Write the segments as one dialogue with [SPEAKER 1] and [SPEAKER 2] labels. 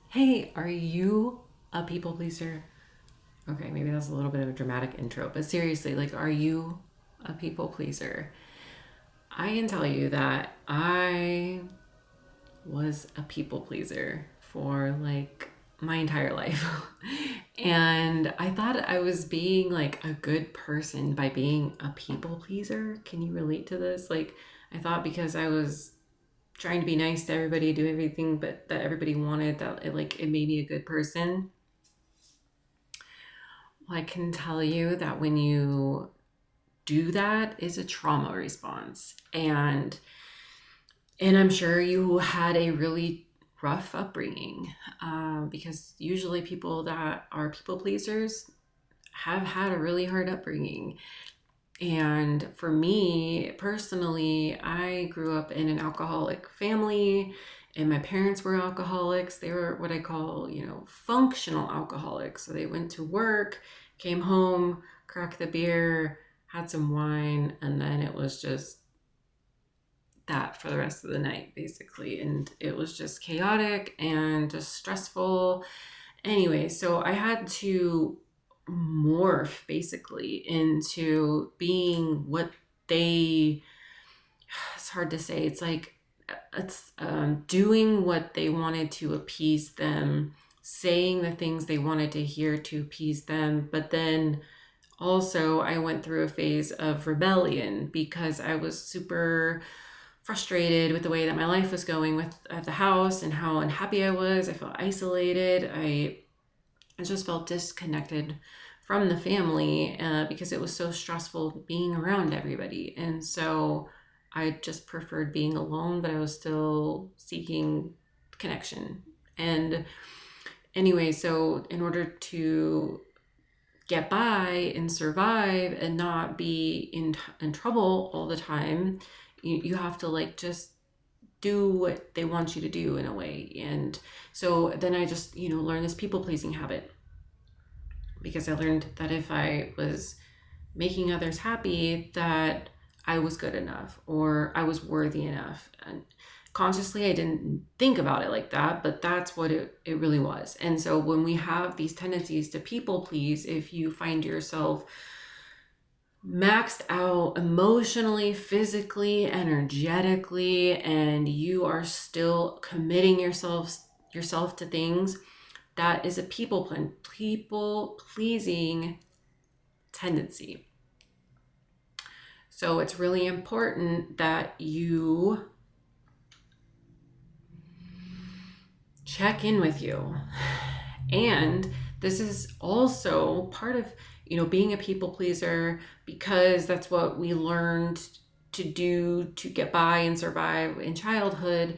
[SPEAKER 1] Hey, are you a people pleaser? Okay, maybe that's a little bit of a dramatic intro, but seriously, like, are you a people pleaser? I can tell you that I was a people pleaser for like my entire life. And I thought I was being like a good person by being a people pleaser. Can you relate to this? Like, I thought because I was trying to be nice to everybody, do everything but that everybody wanted, that it made me a good person. Well, I can tell you that when you do that, it's a trauma response. And I'm sure you had a really rough upbringing, because usually people that are people pleasers have had a really hard upbringing. And for me personally, I grew up in an alcoholic family, and my parents were alcoholics. They were what I call, functional alcoholics. So they went to work, came home, cracked the beer, had some wine, and then it was just that for the rest of the night, basically. And it was just chaotic and just stressful. Anyway, so I had to morph basically into being what they, it's hard to say. It's like, it's doing what they wanted to appease them, saying the things they wanted to hear to appease them. But then also, I went through a phase of rebellion because I was super frustrated with the way that my life was going with at the house and how unhappy I was. I felt isolated. I just felt disconnected from the family, because it was so stressful being around everybody. And so I just preferred being alone, but I was still seeking connection. And anyway, so in order to get by and survive and not be in trouble all the time, you have to like just do what they want you to do in a way. And so then I just, learned this people pleasing habit, because I learned that if I was making others happy, that I was good enough or I was worthy enough. And consciously, I didn't think about it like that, but that's what it really was. And so when we have these tendencies to people please, if you find yourself maxed out emotionally, physically, energetically, and you are still committing yourself to things, that is a people pleasing tendency. So it's really important that you check in with you. And this is also part of, being a people pleaser, because that's what we learned to do to get by and survive in childhood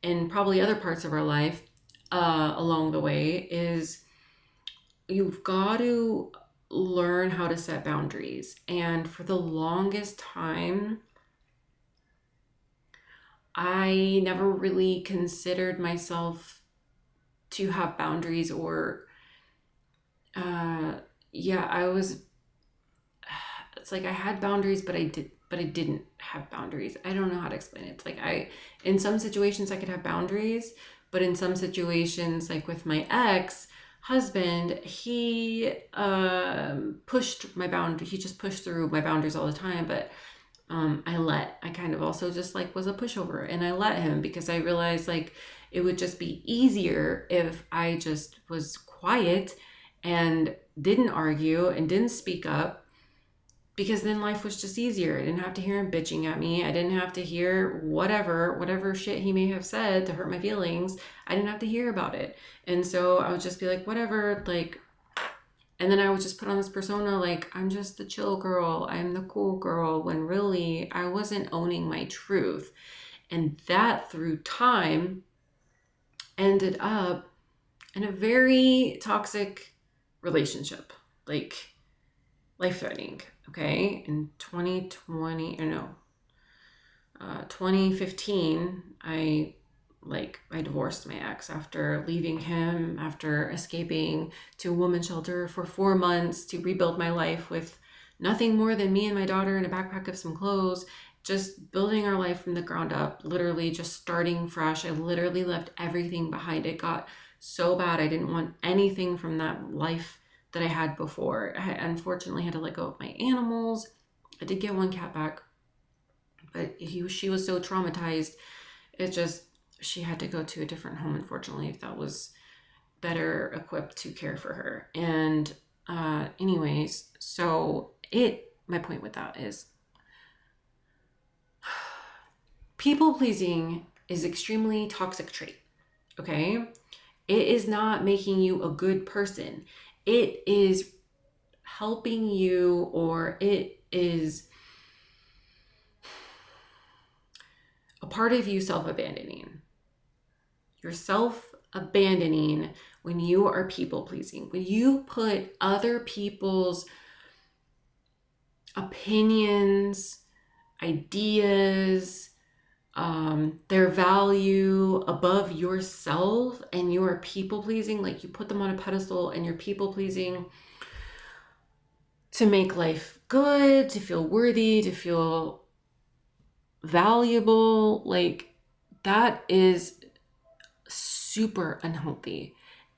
[SPEAKER 1] and probably other parts of our life, along the way, is you've got to learn how to set boundaries. And for the longest time, I never really considered myself to have boundaries, or uh yeah, I was, it's like I had boundaries, but I didn't have boundaries. I don't know how to explain it. It's like in some situations I could have boundaries, but in some situations, like with my ex husband, he pushed my boundary. He just pushed through my boundaries all the time. But I kind of also just like was a pushover, and I let him because I realized like it would just be easier if I just was quiet and didn't argue and didn't speak up, because then life was just easier. I didn't have to hear him bitching at me. I didn't have to hear whatever shit he may have said to hurt my feelings. I didn't have to hear about it. And so I would just be like, whatever, like, and then I would just put on this persona like I'm just the chill girl, I'm the cool girl, when really I wasn't owning my truth. And that through time ended up in a very toxic relationship, like life threatening. Okay. In 2020, or no, 2015, I divorced my ex after leaving him, after escaping to a woman's shelter for 4 months to rebuild my life with nothing more than me and my daughter and a backpack of some clothes, just building our life from the ground up, literally just starting fresh. I literally left everything behind. It got so bad. I didn't want anything from that life that I had before. I unfortunately had to let go of my animals. I did get one cat back, but she was so traumatized. She had to go to a different home, unfortunately, that was better equipped to care for her. And anyways, so my point with that is people pleasing is extremely toxic trait. Okay? It is not making you a good person. It is helping you, or it is a part of you self-abandoning. You're self-abandoning when you are people pleasing. When you put other people's opinions, ideas, their value above yourself, and you are people pleasing, like you put them on a pedestal and you're people pleasing to make life good, to feel worthy, to feel valuable, like that is super unhealthy.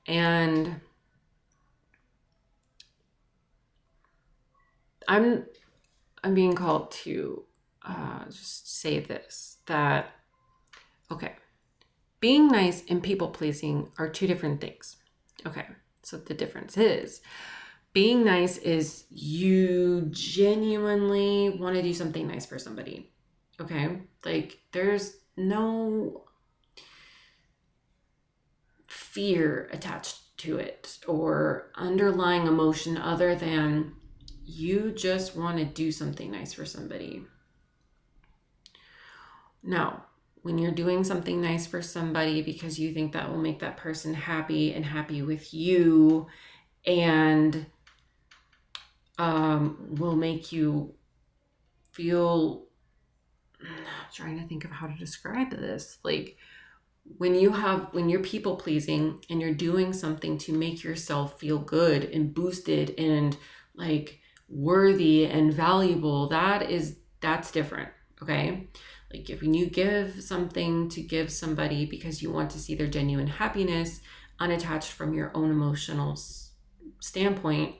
[SPEAKER 1] And I'm being called to just say this, that okay, being nice and people pleasing are two different things. Okay, so the difference is being nice is you genuinely want to do something nice for somebody. Okay, like there's no fear attached to it or underlying emotion other than you just want to do something nice for somebody. Now, when you're doing something nice for somebody because you think that will make that person happy and happy with you, and will make you feel, I'm trying to think of how to describe this, like when you're people pleasing and you're doing something to make yourself feel good and boosted and like worthy and valuable, that's different. Okay, like if when you give something to give somebody because you want to see their genuine happiness unattached from your own emotional standpoint,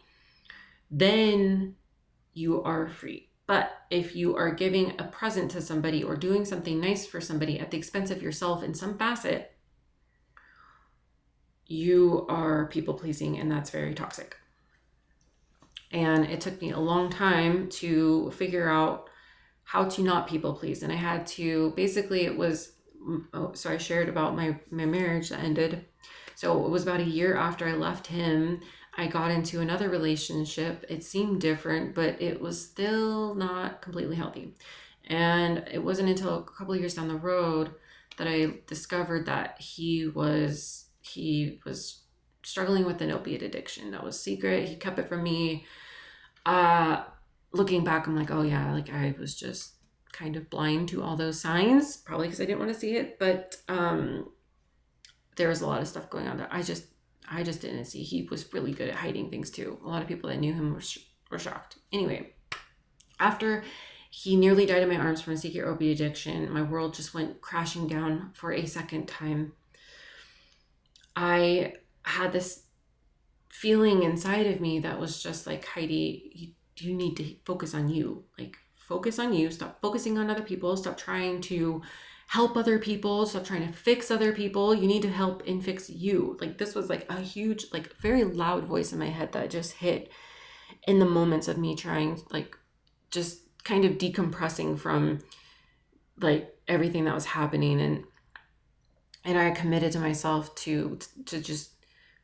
[SPEAKER 1] then you are free. But if you are giving a present to somebody or doing something nice for somebody at the expense of yourself in some facet, you are people pleasing, and that's very toxic. And it took me a long time to figure out how to not people please. And I had to, basically it was, so I shared about my marriage that ended. So it was about a year after I left him, I got into another relationship. It seemed different, but it was still not completely healthy. And it wasn't until a couple of years down the road that I discovered that he was struggling with an opiate addiction. That was secret. He kept it from me. Looking back, I'm like, oh yeah, like I was just kind of blind to all those signs, probably because I didn't want to see it. But there was a lot of stuff going on that I just didn't see. He was really good at hiding things too. A lot of people that knew him were shocked. Anyway, after he nearly died in my arms from a secret opiate addiction, my world just went crashing down for a second time. I had this feeling inside of me that was just like, Heidi, you need to focus on you. Like, focus on you. Stop focusing on other people. Stop trying to help other people. Stop trying to fix other people. You need to help and fix you. Like, this was like a huge, like very loud voice in my head that just hit in the moments of me trying, like, just kind of decompressing from like everything that was happening. And I committed to myself to just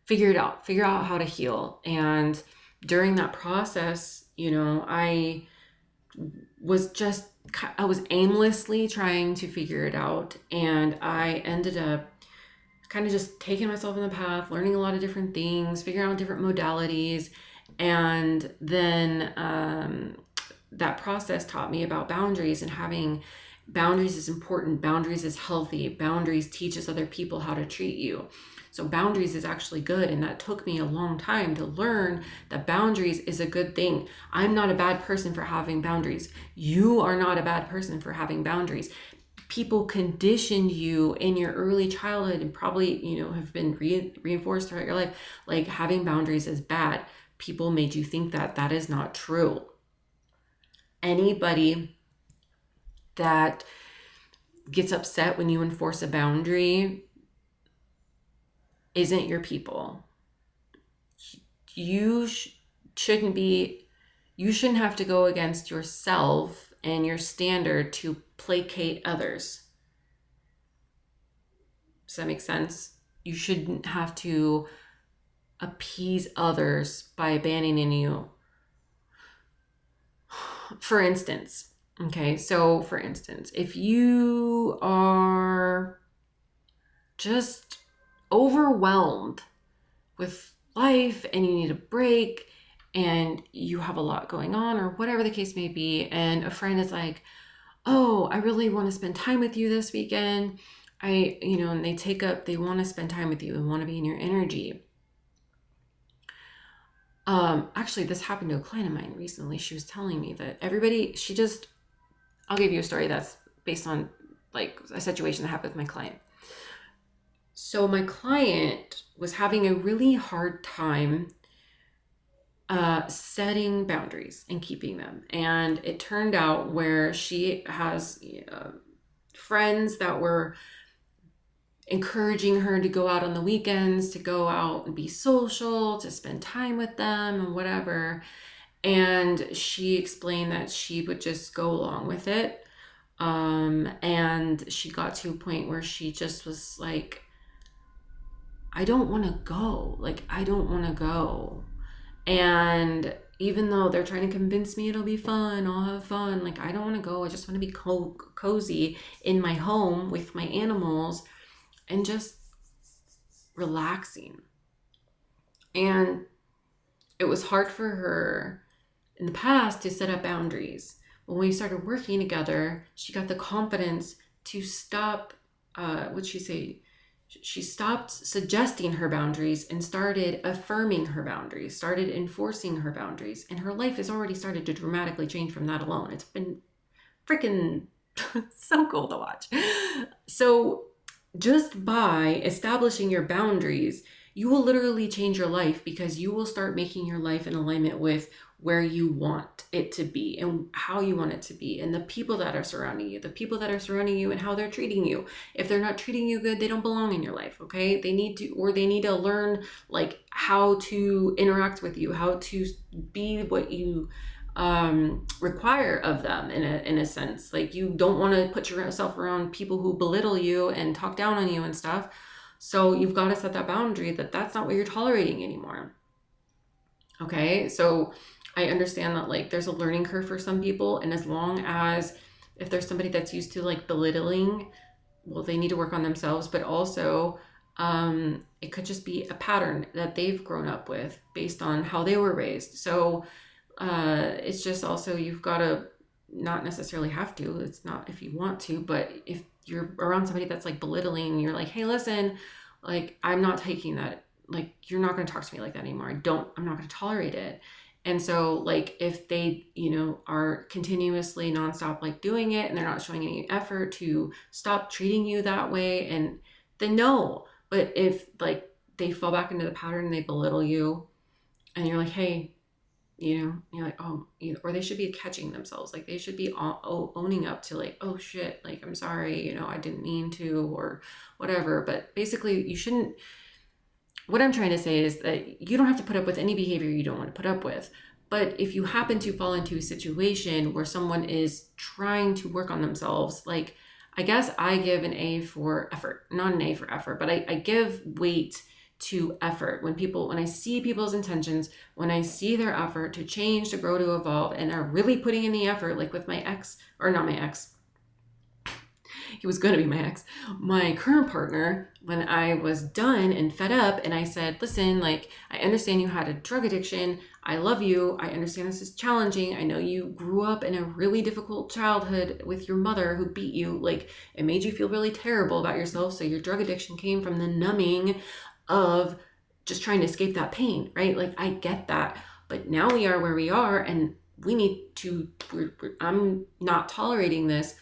[SPEAKER 1] figure out how to heal. And during that process, you know, I was aimlessly trying to figure it out. And I ended up kind of just taking myself in the path, learning a lot of different things, figuring out different modalities. And then that process taught me about boundaries, and having boundaries is important. Boundaries is healthy. Boundaries teaches other people how to treat you. So boundaries is actually good. And that took me a long time to learn that boundaries is a good thing. I'm not a bad person for having boundaries. You are not a bad person for having boundaries. people conditioned you in your early childhood and probably, have been reinforced throughout your life, like having boundaries is bad. People made you think that. That is not true. Anybody that gets upset when you enforce a boundary isn't your people. You shouldn't have to go against yourself and your standard to placate others. Does that make sense? You shouldn't have to appease others by abandoning you. For instance, if you are just overwhelmed with life and you need a break and you have a lot going on or whatever the case may be, and a friend is like, oh, I really want to spend time with you this weekend. And they want to spend time with you and want to be in your energy. Actually, this happened to a client of mine recently. She was telling me that I'll give you a story that's based on like a situation that happened with my client. So my client was having a really hard time setting boundaries and keeping them. And it turned out where she has friends that were encouraging her to go out on the weekends, to go out and be social, to spend time with them and whatever. And she explained that she would just go along with it. And she got to a point where she just was like, I don't want to go. Like, I don't want to go. And even though they're trying to convince me it'll be fun, I'll have fun. Like, I don't want to go. I just want to be cozy in my home with my animals and just relaxing. And it was hard for her in the past to set up boundaries. When we started working together, she got the confidence to stop, she stopped suggesting her boundaries and started affirming her boundaries, started enforcing her boundaries. And her life has already started to dramatically change from that alone. It's been freaking so cool to watch. So just by establishing your boundaries, you will literally change your life, because you will start making your life in alignment with where you want it to be and how you want it to be, and the people that are surrounding you and how they're treating you. If they're not treating you good, they don't belong in your life, okay? They need to learn like how to interact with you, how to be what you require of them in a sense. Like, you don't want to put yourself around people who belittle you and talk down on you and stuff. So you've got to set that boundary that that's not what you're tolerating anymore. Okay, so I understand that like there's a learning curve for some people, and as long as if there's somebody that's used to like belittling, well, they need to work on themselves, but also it could just be a pattern that they've grown up with based on how they were raised. So it's just also, you've got to not necessarily have to, it's not if you want to, but if you're around somebody that's like belittling and you're like, hey, listen, like, I'm not taking that, like, you're not going to talk to me like that anymore. I'm not going to tolerate it. And so like, if they, are continuously nonstop, like doing it, and they're not showing any effort to stop treating you that way, and then no. But if like they fall back into the pattern and they belittle you, and you're like, hey, you're like, oh, or they should be catching themselves. Like, they should be owning up to like, oh shit, like, I'm sorry, I didn't mean to, or whatever. But basically, you shouldn't. What I'm trying to say is that you don't have to put up with any behavior you don't want to put up with. But if you happen to fall into a situation where someone is trying to work on themselves, like, I guess I give an A for effort, not an A for effort, but I give weight to effort. When I see people's intentions, when I see their effort to change, to grow, to evolve, and are really putting in the effort, like with my ex, or not my ex, he was going to be my ex, my current partner, when I was done and fed up, and I said, listen, like, I understand you had a drug addiction. I love you. I understand this is challenging. I know you grew up in a really difficult childhood with your mother who beat you. Like, it made you feel really terrible about yourself. So your drug addiction came from the numbing of just trying to escape that pain, right? Like, I get that. But now we are where we are, and we need to, I'm not tolerating this.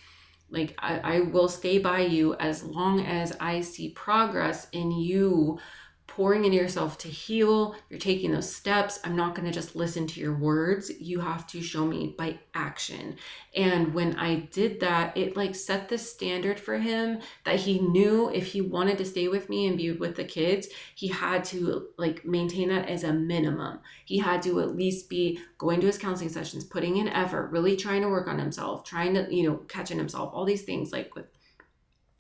[SPEAKER 1] Like, I will stay by you as long as I see progress in you pouring into yourself to heal. You're taking those steps. I'm not going to just listen to your words. You have to show me by action. And when I did that, it like set the standard for him that he knew if he wanted to stay with me and be with the kids, he had to like maintain that as a minimum. He had to at least be going to his counseling sessions, putting in effort, really trying to work on himself, trying to, catching himself, all these things, like with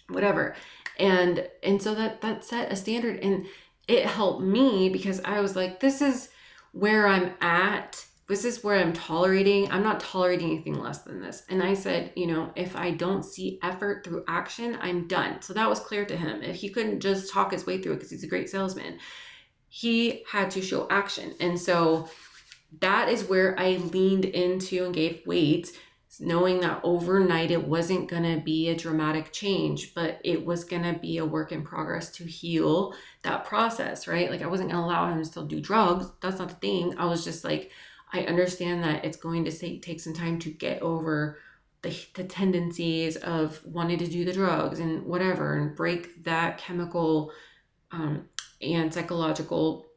[SPEAKER 1] whatever. And so that set a standard, and it helped me because I was like, this is where I'm at. This is where I'm tolerating. I'm not tolerating anything less than this. And I said, if I don't see effort through action, I'm done. So that was clear to him. If he couldn't just talk his way through it because he's a great salesman, he had to show action. And so that is where I leaned into and gave weight, knowing that overnight it wasn't going to be a dramatic change, but it was going to be a work in progress to heal that process, right? Like, I wasn't going to allow him to still do drugs. That's not the thing. I was just like, I understand that it's going to take some time to get over the tendencies of wanting to do the drugs and whatever, and break that chemical and psychological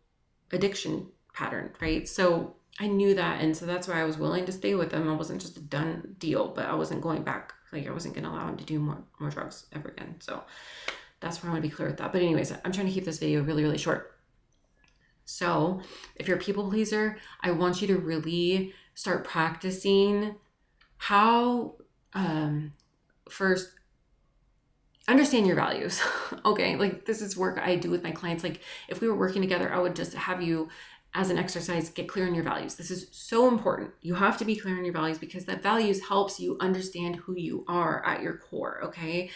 [SPEAKER 1] addiction pattern, right? So I knew that. And so that's why I was willing to stay with him. I wasn't just a done deal, but I wasn't going back. Like, I wasn't going to allow him to do more drugs ever again. So that's where I want to be clear with that. But anyways, I'm trying to keep this video really, really short. So if you're a people pleaser, I want you to really start practicing how, first, understand your values. Okay. Like, this is work I do with my clients. Like, if we were working together, I would just have you, as an exercise, get clear on your values. This is so important. You have to be clear on your values because that values helps you understand who you are at your core. Okay.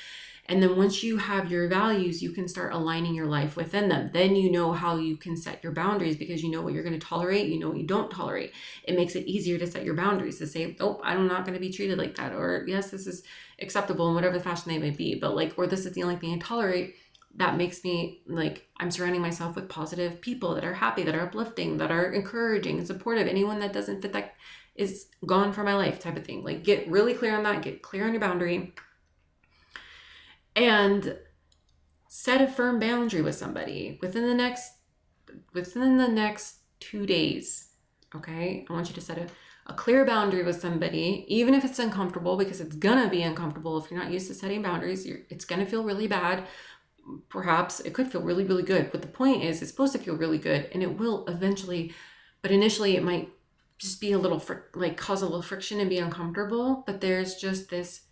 [SPEAKER 1] And then once you have your values, you can start aligning your life within them. Then you know how you can set your boundaries because you know what you're going to tolerate. You know what you don't tolerate. It makes it easier to set your boundaries, to say, oh, I'm not going to be treated like that. Or yes, this is acceptable in whatever fashion they may be. But like, or this is the only thing I tolerate. That makes me like, I'm surrounding myself with positive people that are happy, that are uplifting, that are encouraging and supportive. Anyone that doesn't fit that is gone from my life, type of thing. Like, get really clear on that, get clear on your boundary, and set a firm boundary with somebody within the next 2 days. Okay. I want you to set a clear boundary with somebody, even if it's uncomfortable, because it's gonna be uncomfortable. If you're not used to setting boundaries, it's gonna feel really bad. Perhaps it could feel really, really good. But the point is, it's supposed to feel really good, and it will eventually, but initially it might just be a little, cause a little friction and be uncomfortable. But there's just this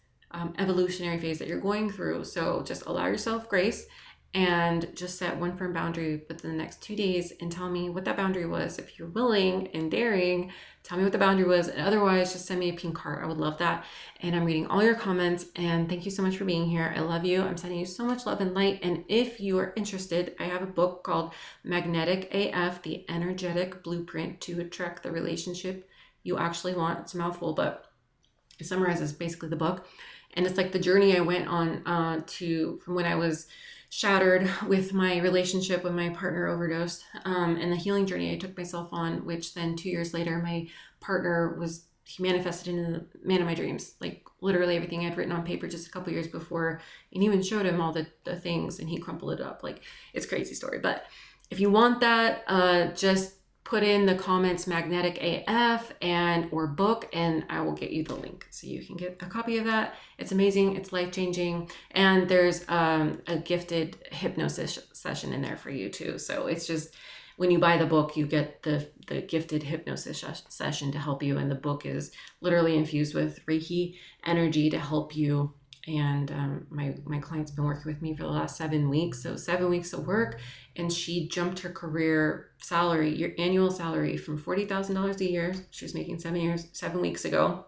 [SPEAKER 1] evolutionary phase that you're going through. So just allow yourself grace and just set one firm boundary within the next 2 days and tell me what that boundary was. If you're willing and daring, tell me what the boundary was. And otherwise, just send me a pink heart. I would love that. And I'm reading all your comments. And thank you so much for being here. I love you. I'm sending you so much love and light. And if you are interested, I have a book called Magnetic AF, The Energetic Blueprint to Attract the Relationship You Actually Want. It's a mouthful, but it summarizes basically the book. And it's like the journey I went on from when I was shattered with my relationship when my partner overdosed, and the healing journey I took myself on, which then 2 years later, my partner he manifested into the man of my dreams. Like, literally everything I'd written on paper just a couple years before, and even showed him all the things, and he crumpled it up. Like, it's a crazy story. But if you want that, just put in the comments Magnetic AF or book, and I will get you the link so you can get a copy of that. It's amazing. It's life-changing. And there's a gifted hypnosis session in there for you too. So it's just, when you buy the book, you get the gifted hypnosis session to help you. And the book is literally infused with Reiki energy to help you. And my client's been working with me for the last 7 weeks. So 7 weeks of work. And she jumped her career salary, your annual salary, from $40,000 a year, she was making 7 weeks ago,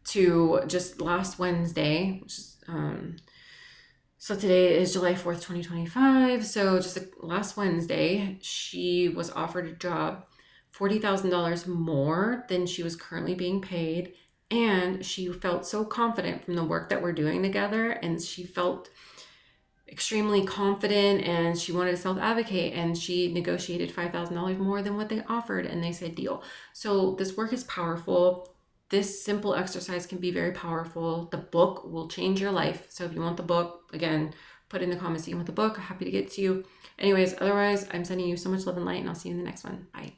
[SPEAKER 1] to just last Wednesday, which is, so today is July 4th, 2025. So just last Wednesday, she was offered a job $40,000 more than she was currently being paid. And she felt so confident from the work that we're doing together. And she felt extremely confident, and she wanted to self-advocate, and she negotiated $5,000 more than what they offered, and they said deal. So this work is powerful. this simple exercise can be very powerful. The book will change your life. So if you want the book, again, put in the comments that you want the book. Happy to get to you. Anyways, otherwise, I'm sending you so much love and light, and I'll see you in the next one. Bye.